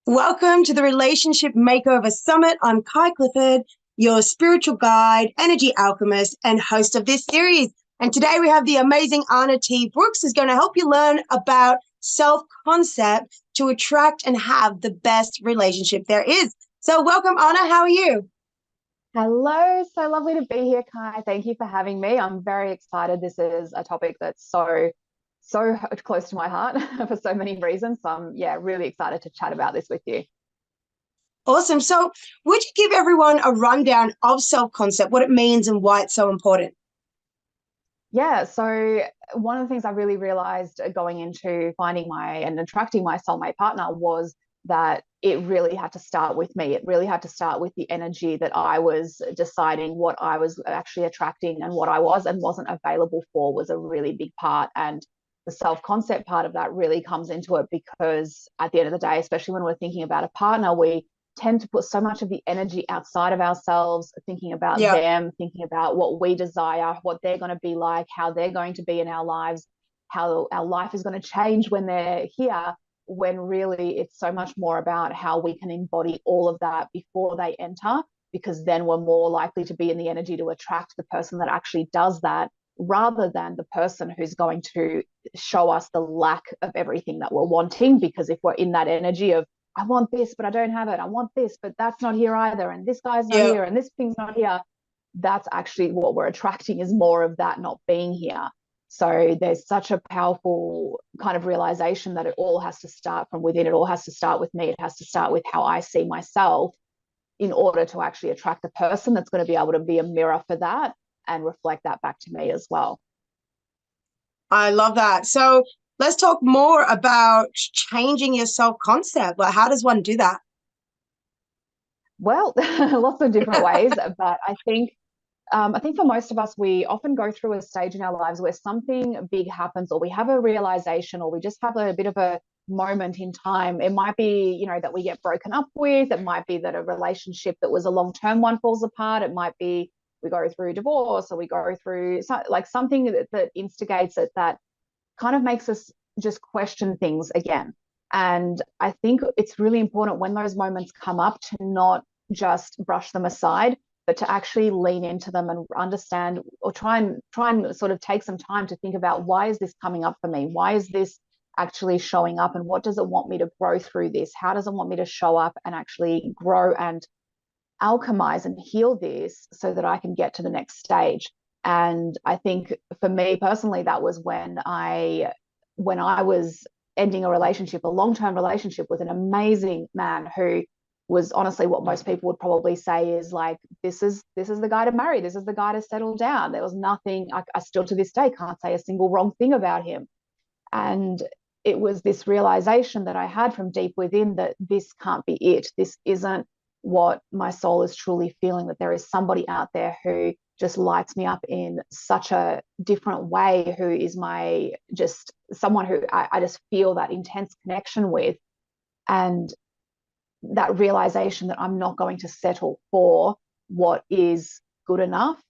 Welcome to the Relationship Makeover Summit. I'm Kai Clifford, your spiritual guide, energy alchemist, and host of this series. And today we have the amazing Anna T. Brooks, who's going to help you learn about self-concept to attract and have the best relationship there is. So welcome, Anna. How are you? Hello, so lovely to be here, Kai. Thank you for having me. I'm very excited. This is a topic that's so close to my heart for so many reasons. So I'm really excited to chat about this with you. Awesome. So would you give everyone a rundown of self-concept, what it means and why it's so important? Yeah, so one of the things I really realized going into finding my and attracting my soulmate partner was that it really had to start with me. It really had to start with the energy that I was deciding what I was actually attracting, and what I was and wasn't available for was a really big part. And the self-concept part of that really comes into it because at the end of the day, especially when we're thinking about a partner, we tend to put so much of the energy outside of ourselves, thinking about Yeah. them, thinking about what we desire, what they're going to be like, how they're going to be in our lives, how our life is going to change when they're here, when really it's so much more about how we can embody all of that before they enter, because then we're more likely to be in the energy to attract the person that actually does that, rather than the person who's going to show us the lack of everything that we're wanting. Because if we're in that energy of, I want this, but I don't have it. I want this, but that's not here either. And this guy's not Yeah. here, and this thing's not here. That's actually what we're attracting, is more of that not being here. So there's such a powerful kind of realization that it all has to start from within. It all has to start with me. It has to start with how I see myself in order to actually attract the person that's going to be able to be a mirror for that and reflect that back to me as well. I love that. So let's talk more about changing your self-concept. Like, how does one do that? Well, lots of different ways, but I think for most of us, we often go through a stage in our lives where something big happens, or we have a realization, or we just have a bit of a moment in time. It might be, that we get broken up with. It might be that a relationship that was a long-term one falls apart. It might be we go through divorce, or we go through something that instigates it, that kind of makes us just question things again. And I think it's really important when those moments come up to not just brush them aside, but to actually lean into them and understand, or try and sort of take some time to think about, why is this coming up for me? Why is this actually showing up? And what does it want me to grow through this? How does it want me to show up and actually grow and alchemize and heal this so that I can get to the next stage? And I think for me personally, that was when I was ending a relationship, a long-term relationship with an amazing man who was honestly what most people would probably say is like, this is the guy to marry, this is the guy to settle down. There was nothing, I still to this day can't say a single wrong thing about him. And it was this realization that I had from deep within, that this can't be it. This isn't what my soul is truly feeling, that there is somebody out there who just lights me up in such a different way, who is my just someone who I just feel that intense connection with. And that realization that I'm not going to settle for what is good enough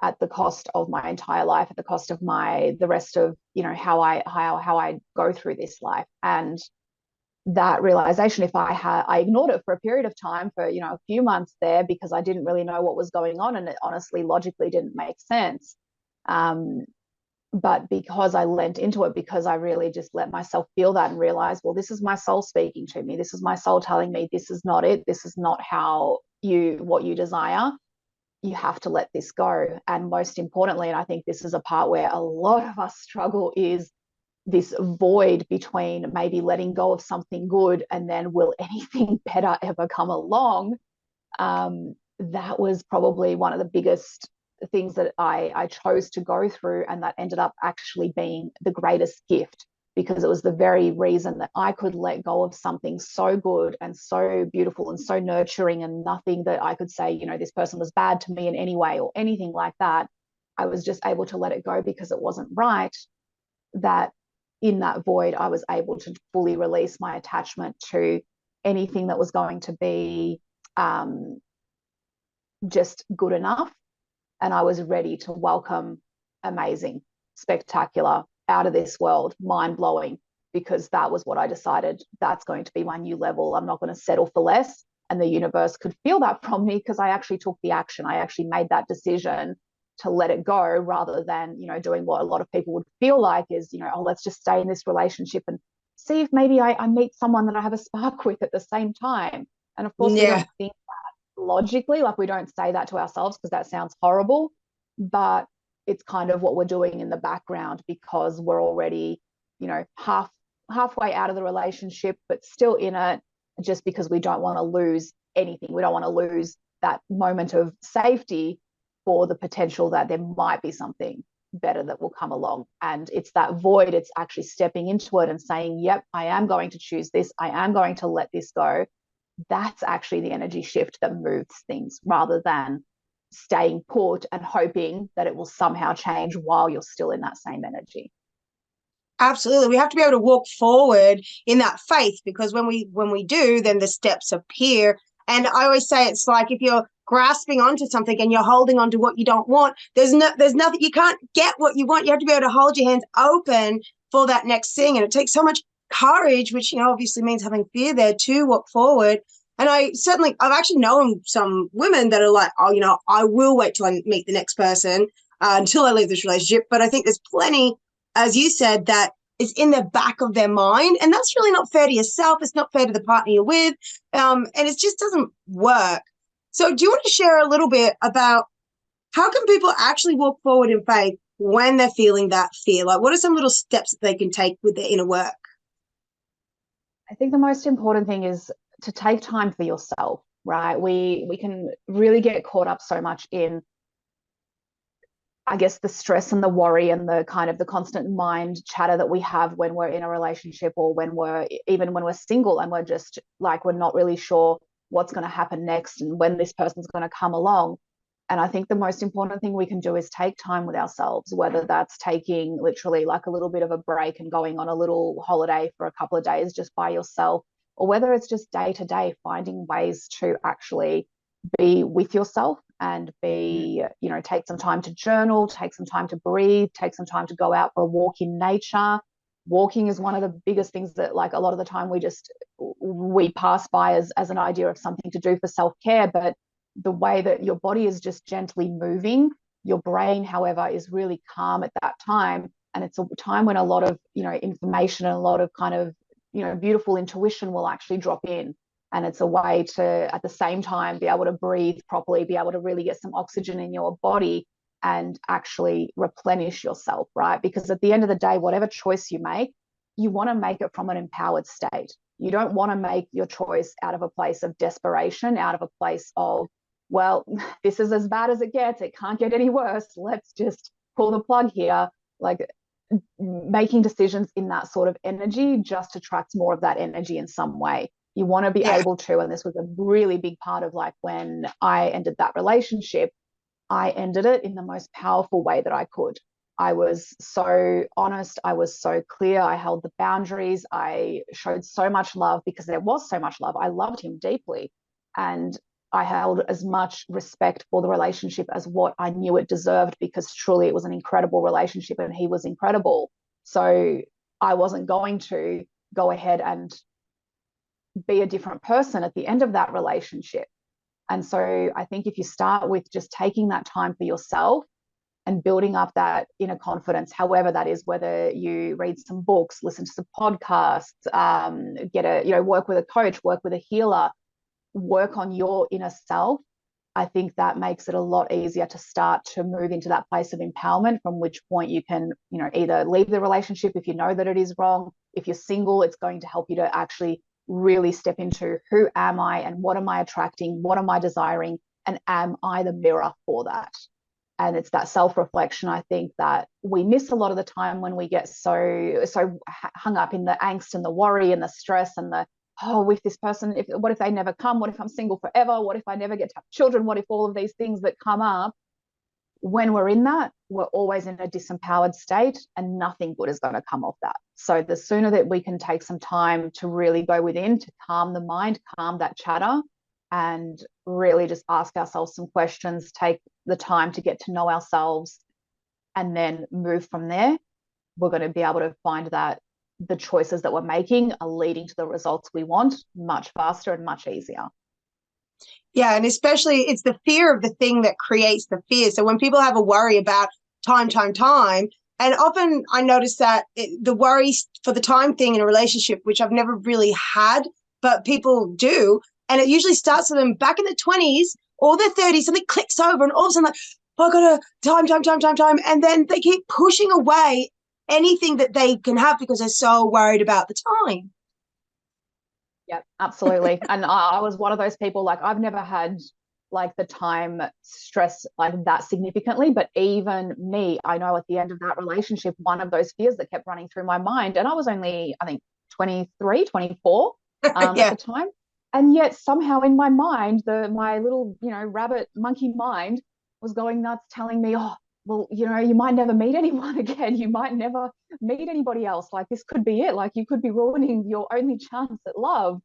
at the cost of my entire life, at the cost of the rest of, how I go through this life. And that realization, if I ignored it for a period of time, for a few months there, because I didn't really know what was going on, and it honestly logically didn't make sense. But because I lent into it, because I really just let myself feel that and realize, well, this is my soul speaking to me, this is my soul telling me this is not it, this is not what you desire, you have to let this go. And most importantly, and I think this is a part where a lot of us struggle, is this void between maybe letting go of something good and then, will anything better ever come along? That was probably one of the biggest things that I chose to go through, and that ended up actually being the greatest gift, because it was the very reason that I could let go of something so good and so beautiful and so nurturing, and nothing that I could say, this person was bad to me in any way or anything like that. I was just able to let it go because it wasn't right. That in that void, I was able to fully release my attachment to anything that was going to be just good enough. And I was ready to welcome amazing, spectacular, out of this world, mind blowing, because that was what I decided. That's going to be my new level. I'm not going to settle for less. And the universe could feel that from me because I actually took the action. I actually made that decision to let it go, rather than, doing what a lot of people would feel like is, oh, let's just stay in this relationship and see if maybe I meet someone that I have a spark with at the same time. And of course, we Yeah. don't think that logically, like we don't say that to ourselves because that sounds horrible, but it's kind of what we're doing in the background because we're already, halfway out of the relationship, but still in it, just because we don't want to lose anything. We don't want to lose that moment of safety for the potential that there might be something better that will come along. And it's that void, it's actually stepping into it and saying, yep, I am going to choose this. I am going to let this go. That's actually the energy shift that moves things, rather than staying put and hoping that it will somehow change while you're still in that same energy. Absolutely. We have to be able to walk forward in that faith, because when we do, then the steps appear. And I always say it's like if you're grasping onto something and you're holding onto what you don't want, there's nothing, you can't get what you want. You have to be able to hold your hands open for that next thing. And it takes so much courage, which, obviously means having fear there, to walk forward. And I've actually known some women that are like, oh, I will wait till I meet the next person until I leave this relationship. But I think there's plenty, as you said, that is in the back of their mind. And that's really not fair to yourself. It's not fair to the partner you're with. And it just doesn't work. So do you want to share a little bit about how can people actually walk forward in faith when they're feeling that fear? Like, what are some little steps that they can take with their inner work? I think the most important thing is to take time for yourself, right? We can really get caught up so much in, I guess, the stress and the worry and the kind of the constant mind chatter that we have when we're in a relationship, or when we're single and we're just like, we're not really sure what's going to happen next and when this person's going to come along. And I think the most important thing we can do is take time with ourselves, whether that's taking literally like a little bit of a break and going on a little holiday for a couple of days just by yourself, or whether it's just day to day finding ways to actually be with yourself and take some time to journal, take some time to breathe, take some time to go out for a walk in nature. Walking is one of the biggest things that, like, a lot of the time we pass by as an idea of something to do for self-care, but the way that your body is just gently moving, your brain, however, is really calm at that time. And it's a time when a lot of, information and a lot of kind of, beautiful intuition will actually drop in. And it's a way to, at the same time, be able to breathe properly, be able to really get some oxygen in your body and actually replenish yourself, right? Because at the end of the day, whatever choice you want to make it from an empowered state. You don't want to make your choice out of a place of desperation, out of a place of, well, this is as bad as it gets. It can't get any worse. Let's just pull the plug here. Like, making decisions in that sort of energy just attracts more of that energy in some way. You want to be able to, and this was a really big part of, like, when I ended that relationship, I ended it in the most powerful way that I could. I was so honest. I was so clear. I held the boundaries. I showed so much love because there was so much love. I loved him deeply. And I held as much respect for the relationship as what I knew it deserved, because truly it was an incredible relationship and he was incredible. So I wasn't going to go ahead and be a different person at the end of that relationship. And so I think if you start with just taking that time for yourself and building up that inner confidence, however that is, whether you read some books, listen to some podcasts, work with a coach, work with a healer, work on your inner self, I think that makes it a lot easier to start to move into that place of empowerment, from which point you can, either leave the relationship if you know that it is wrong. If you're single, it's going to help you to actually really step into, who am I and what am I attracting? What am I desiring? And am I the mirror for that? And it's that self-reflection, I think, that we miss a lot of the time when we get so hung up in the angst and the worry and the stress and the, oh, with this person, what if they never come? What if I'm single forever? What if I never get to have children? What if all of these things that come up? When we're in that, we're always in a disempowered state, and nothing good is going to come of that. So the sooner that we can take some time to really go within, to calm the mind, calm that chatter, and really just ask ourselves some questions, take the time to get to know ourselves, and then move from there, we're going to be able to find that the choices that we're making are leading to the results we want much faster and much easier. Yeah, and especially it's the fear of the thing that creates the fear. So when people have a worry about time, and often I notice that the worry for the time thing in a relationship, which I've never really had, but people do, and it usually starts with them back in the 20s or their 30s, something clicks over and all of a sudden like, oh, I gotta time. And then they keep pushing away anything that they can have because they're so worried about the time. Yeah, absolutely. And I was one of those people, like I've never had like the time stress like that significantly, but even me, I know at the end of that relationship, one of those fears that kept running through my mind, and I was only, I think, 23, 24 Yeah. at the time. And yet somehow in my mind, my little, rabbit monkey mind was going nuts telling me, oh, well, you might never meet anyone again. You might never meet anybody else. Like this could be it. Like you could be ruining your only chance at love.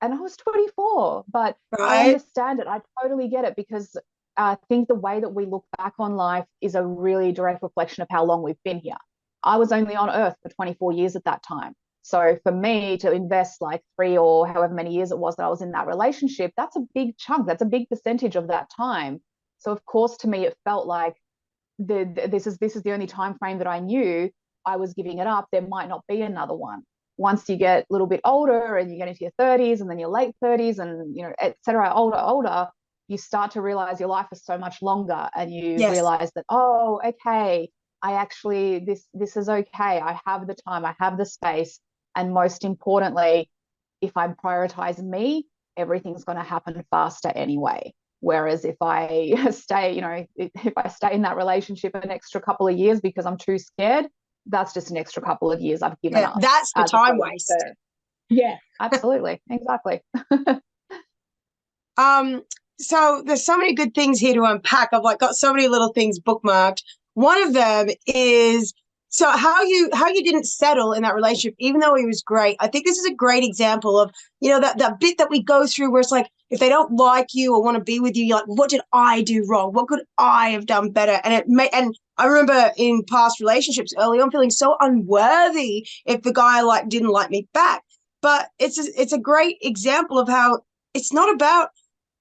And I was 24, but I Right. understand it. I totally get it because I think the way that we look back on life is a really direct reflection of how long we've been here. I was only on earth for 24 years at that time. So for me to invest like 3 or however many years it was that I was in that relationship, that's a big chunk. That's a big percentage of that time. So of course, to me, it felt like this is the only time frame that I knew. I was giving it up. There might not be another one. Once you get a little bit older and you get into your 30s and then your late 30s and et cetera, older, you start to realize your life is so much longer, and you Yes. realize that, oh, okay, I actually this is okay. I have the time, I have the space, and most importantly, if I prioritize me, everything's going to happen faster anyway. Whereas if I stay, if I stay in that relationship an extra couple of years because I'm too scared, that's just an extra couple of years I've given Yeah, up. that's the As time opposed waste. to, yeah, absolutely, exactly. Um, so there's so many good things here to unpack. I've like got so many little things bookmarked. One of them is so how you didn't settle in that relationship, even though he was great. I think this is a great example of, that bit that we go through where it's like, if they don't like you or want to be with you, you're like, what did I do wrong? What could I have done better? And I remember in past relationships early on feeling so unworthy if the guy like didn't like me back. But it's a great example of how it's not about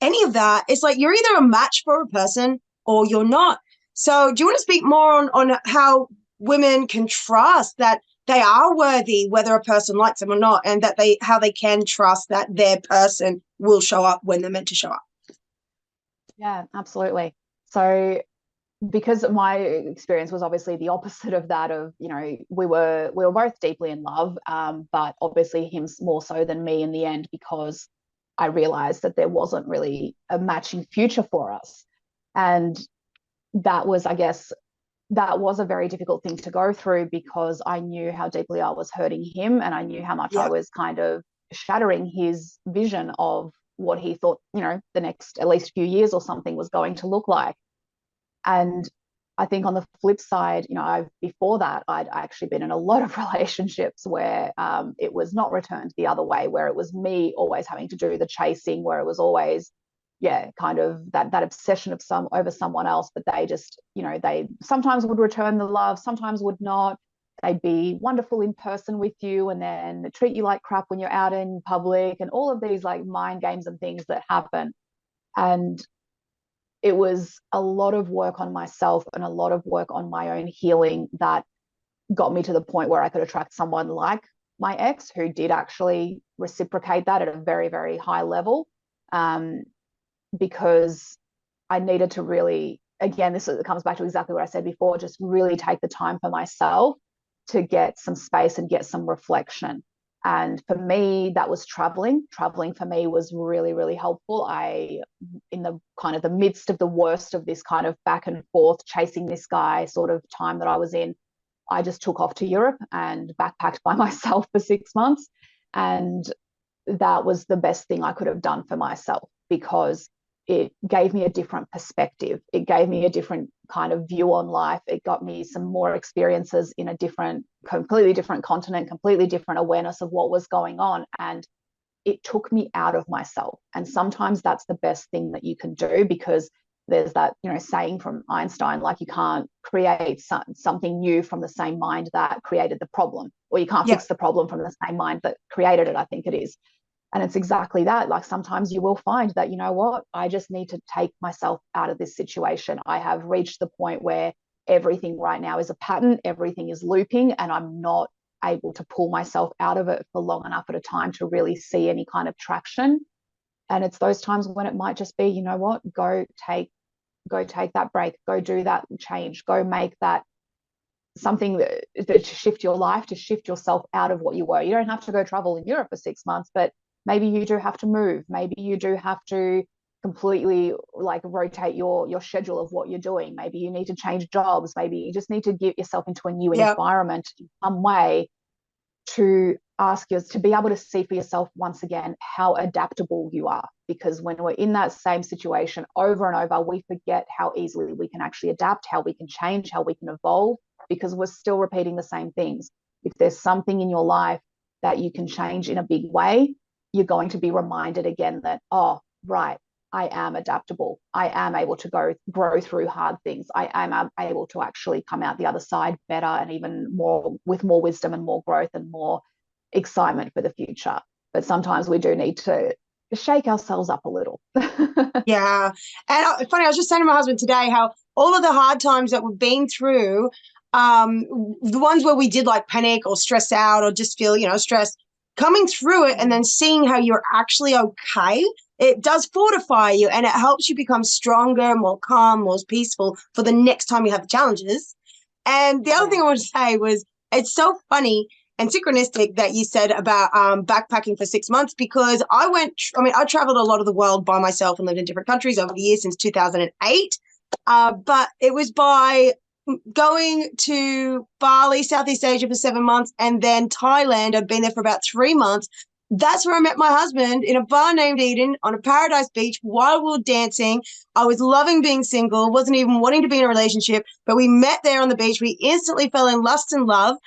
any of that. It's like you're either a match for a person or you're not. So do you want to speak more on how women can trust that they are worthy, whether a person likes them or not, and that how they can trust that their person will show up when they're meant to show up? Yeah, absolutely. So because my experience was obviously the opposite of that of, we were both deeply in love, but obviously him more so than me in the end, because I realized that there wasn't really a matching future for us. And that was, I guess, that was a very difficult thing to go through, because I knew how deeply I was hurting him, and I knew how much I Yeah. was kind of shattering his vision of what he thought, the next at least few years or something was going to look like. And I think on the flip side, before that, I'd actually been in a lot of relationships where it was not returned the other way, where it was me always having to do the chasing, where it was always, yeah, kind of that obsession of over someone else. But they just, they sometimes would return the love, sometimes would not. They'd be wonderful in person with you and then treat you like crap when you're out in public, and all of these like mind games and things that happen. And it was a lot of work on myself and a lot of work on my own healing that got me to the point where I could attract someone like my ex, who did actually reciprocate that at a very, very high level. Because I needed to really, again, this comes back to exactly what I said before, just really take the time for myself to get some space and get some reflection. And for me, that was traveling. Traveling for me was really, really helpful. In the kind of the midst of the worst of this kind of back and forth, chasing this guy sort of time that I was in, I just took off to Europe and backpacked by myself for 6 months. And that was the best thing I could have done for myself, because it gave me a different perspective. It gave me a different kind of view on life. It got me some more experiences in a completely different continent, completely different awareness of what was going on. And it took me out of myself. And sometimes that's the best thing that you can do, because there's that, saying from Einstein, like you can't create something new from the same mind that created the problem, or you can't Yeah. fix the problem from the same mind that created it, I think it is. And it's exactly that. Like sometimes you will find that, you know what, I just need to take myself out of this situation. I have reached the point where everything right now is a pattern, everything is looping, and I'm not able to pull myself out of it for long enough at a time to really see any kind of traction. And it's those times when it might just be, you know what, go take that break, go do that change, go make that something that to shift your life, to shift yourself out of what you were. You don't have to go travel in Europe for 6 months, but maybe you do have to move. Maybe you do have to completely like rotate your schedule of what you're doing. Maybe you need to change jobs. Maybe you just need to get yourself into a new environment in some way, to ask you to be able to see for yourself once again how adaptable you are. Because when we're in that same situation over and over, we forget how easily we can actually adapt, how we can change, how we can evolve, because we're still repeating the same things. If there's something in your life that you can change in a big way, you're going to be reminded again that, oh, right, I am adaptable. I am able to grow through hard things. I am able to actually come out the other side better, and even more, with more wisdom and more growth and more excitement for the future. But sometimes we do need to shake ourselves up a little. Yeah. And funny, I was just saying to my husband today how all of the hard times that we've been through, the ones where we did like panic or stress out or just feel, stressed, coming through it and then seeing how you're actually okay, it does fortify you and it helps you become stronger, more calm, more peaceful for the next time you have challenges. And the other thing I want to say was, it's so funny and synchronistic that you said about backpacking for 6 months, because I traveled a lot of the world by myself and lived in different countries over the years since 2008. But it was by going to Bali, Southeast Asia for 7 months, and then Thailand. I'd been there for about 3 months. That's where I met my husband, in a bar named Eden on a paradise beach while we were dancing. I was loving being single, wasn't even wanting to be in a relationship, but we met there on the beach. We instantly fell in lust and love,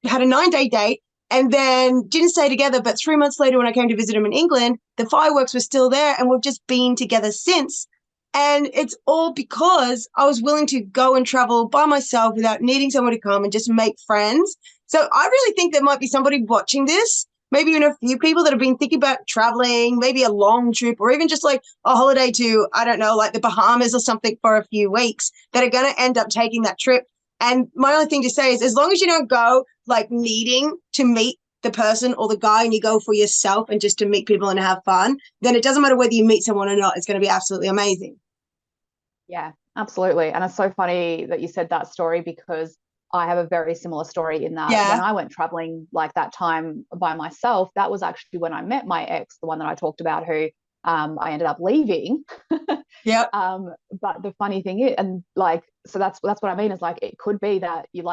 had a 9-day date, and then didn't stay together. But 3 months later, when I came to visit him in England, the fireworks were still there, and we've just been together since. And it's all because I was willing to go and travel by myself without needing someone to come and just make friends. So I really think there might be somebody watching this, maybe even a few people that have been thinking about traveling, maybe a long trip, or even just like a holiday to, I don't know, like the Bahamas or something for a few weeks, that are going to end up taking that trip. And my only thing to say is, as long as you don't go like needing to meet the person or the guy, and you go for yourself and just to meet people and have fun, then it doesn't matter whether you meet someone or not. It's going to be absolutely amazing. Yeah, absolutely. And it's so funny that you said that story, because I have a very similar story in that when I went traveling like that time by myself, that was actually when I met my ex, the one that I talked about, who I ended up leaving. Yeah. But the funny thing is, and like, so that's what I mean, is like, it could be that you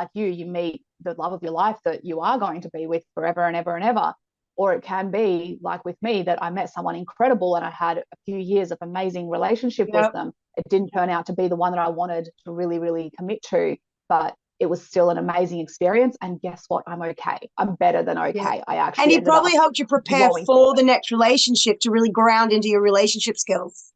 meet the love of your life that you are going to be with forever and ever and ever. Or it can be like with me, that I met someone incredible and I had a few years of amazing relationship with them. It didn't turn out to be the one that I wanted to really, really commit to, but it was still an amazing experience. And guess what? I'm okay. I'm better than okay. Yeah. I actually And he probably helped you prepare for the next relationship, to really ground into your relationship skills.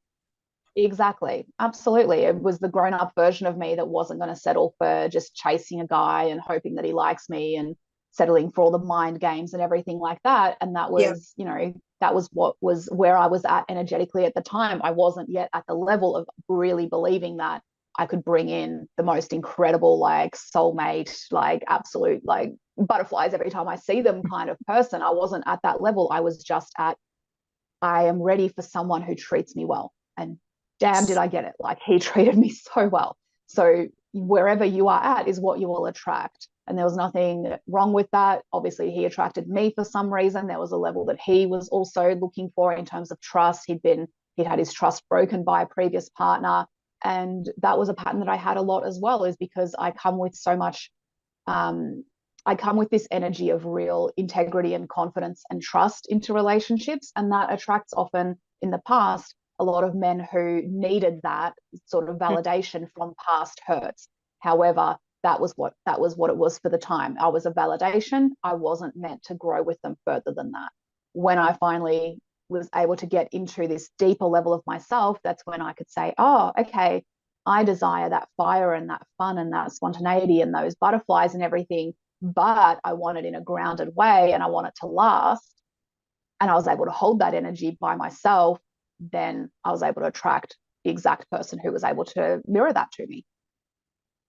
Exactly. Absolutely. It was the grown up version of me that wasn't going to settle for just chasing a guy and hoping that he likes me, and settling for all the mind games and everything like that. And that was, that was what was where I was at energetically at the time. I wasn't yet at the level of really believing that I could bring in the most incredible, like soulmate, like absolute, like butterflies every time I see them kind of person. I wasn't at that level. I was just at, I am ready for someone who treats me well. And damn, did I get it. Like, he treated me so well. So wherever you are at is what you will attract. And there was nothing wrong with that. Obviously, he attracted me for some reason. There was a level that he was also looking for in terms of trust. He'd had his trust broken by a previous partner. And that was a pattern that I had a lot as well, is because I come with so much, I come with this energy of real integrity and confidence and trust into relationships. And that attracts often, in the past, a lot of men who needed that sort of validation from past hurts. However, that was what it was for the time. I was a validation. I wasn't meant to grow with them further than that. When I finally was able to get into this deeper level of myself, that's when I could say, oh, okay, I desire that fire and that fun and that spontaneity and those butterflies and everything, but I want it in a grounded way and I want it to last. And I was able to hold that energy by myself. Then I was able to attract the exact person who was able to mirror that to me.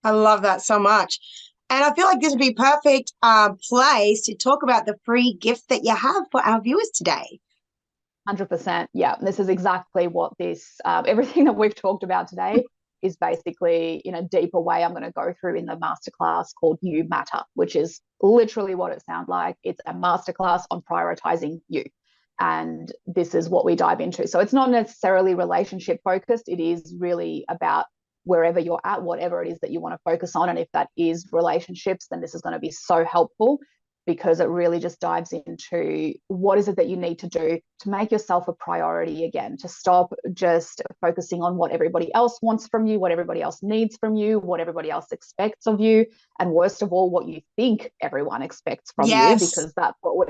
I love that so much. And I feel like this would be perfect place to talk about the free gift that you have for our viewers today. 100%. Yeah, this is exactly what this, everything that we've talked about today is basically in a deeper way I'm going to go through in the masterclass called You Matter, which is literally what it sounds like. It's a masterclass on prioritizing you. And this is what we dive into. So it's not necessarily relationship focused. It is really about wherever you're at, whatever it is that you want to focus on. And if that is relationships, then this is going to be so helpful, because it really just dives into what is it that you need to do to make yourself a priority again, to stop just focusing on what everybody else wants from you, what everybody else needs from you, what everybody else expects of you, and worst of all, what you think everyone expects from you, because that's what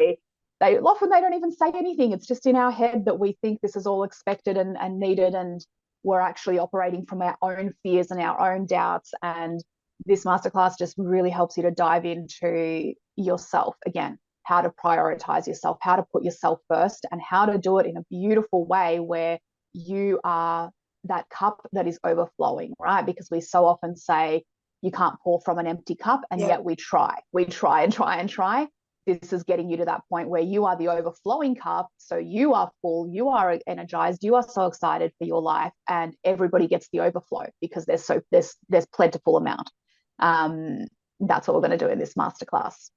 they often they don't even say anything. It's just in our head that we think this is all expected and needed, and we're actually operating from our own fears and our own doubts. And this masterclass just really helps you to dive into yourself again, how to prioritize yourself, how to put yourself first, and how to do it in a beautiful way where you are that cup that is overflowing, right? Because we so often say you can't pour from an empty cup, and yet we try and try. This is getting you to that point where you are the overflowing cup. So you are full, you are energized, you are so excited for your life, and everybody gets the overflow because there's plentiful amount. That's what we're going to do in this masterclass.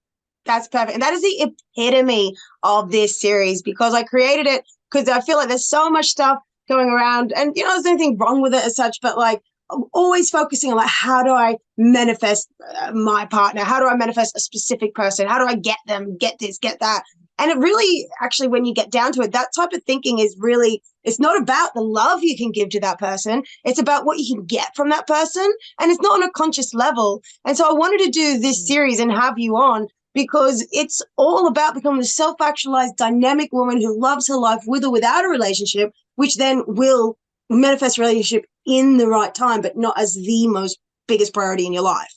That's perfect. And that is the epitome of this series, because I created it because I feel like there's so much stuff going around, and there's nothing wrong with it as such, but like I'm always focusing on like, how do I manifest my partner? How do I manifest a specific person? How do I get them, get this, get that? And it really, actually, when you get down to it, that type of thinking is really, it's not about the love you can give to that person. It's about what you can get from that person. And it's not on a conscious level. And so I wanted to do this series and have you on, because it's all about becoming a self-actualized, dynamic woman who loves her life with or without a relationship, which then will manifest relationship in the right time, but not as the most biggest priority in your life.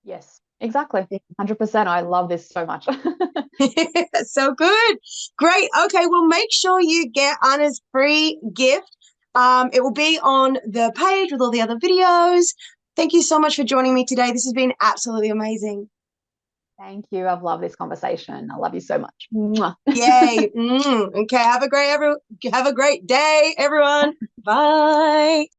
Yes, exactly. 100%. I love this so much. So good. Great. Okay, well, make sure you get Anna's free gift. It will be on the page with all the other videos. Thank you so much for joining me today. This has been absolutely amazing. Thank you. I've loved this conversation. I love you so much. Yay. Okay, have a great day, everyone. Bye.